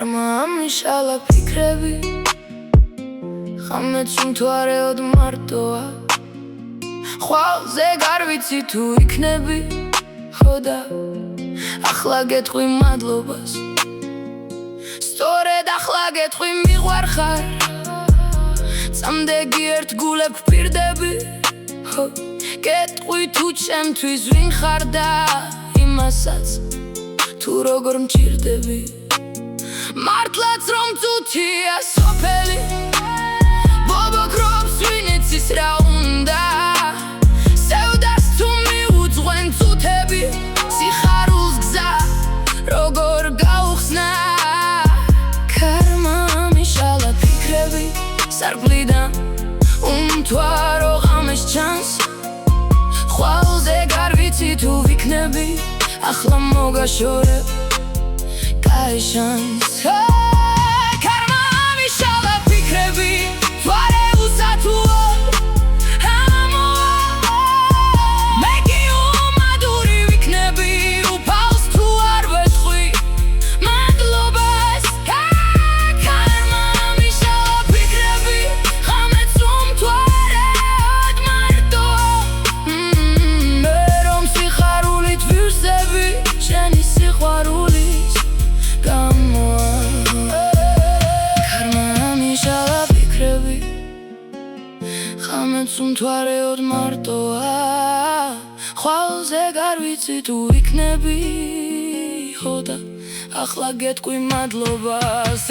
Karma amishalla fikrebi Xametsun tuareod martoa Xvalze gar vitsi tu iknebi Xoda Axla getqvi madlobas Stored axla getqvi miqvar xar Წამდეგი ერთ გულებ ვპირდები Getqvi tu ჩემთვის ვინ ხარ და იმასაც თუ როგორ მჭირდები მართლაც რომ წუთია სოფელი ბობოქრობს ვინ იცის რა უნდა სევდას თუ მიუძღვენ წუთები სიხარულს გზა როგორ გაუხსნა Karma ამიშალა ფიქრები სარგვლიდან უმთვარო ღამეს ჩანს ხვალზე გარ ვიცი თუ ვიქნები ახლა მოგაშორებ კაი შანს Karma ამიშალა ფიქრები თვარე უსათუო მეგი უმადური ვიქნები უფალს თუ არ ვეთყვი მადლობას Karma ამიშალა ფიქრები ღამეც უმთვარეოდ მარტო მე რომ სიხარულით ვივსები შენი სიყვარულის გამოა Karma ამიშალა ფიქრები ღამეც უმთვარეოდ მარტოა ხვალზე გარ ვიცი თუ იქნები ხოდა ახლა გეტყვი მადლობას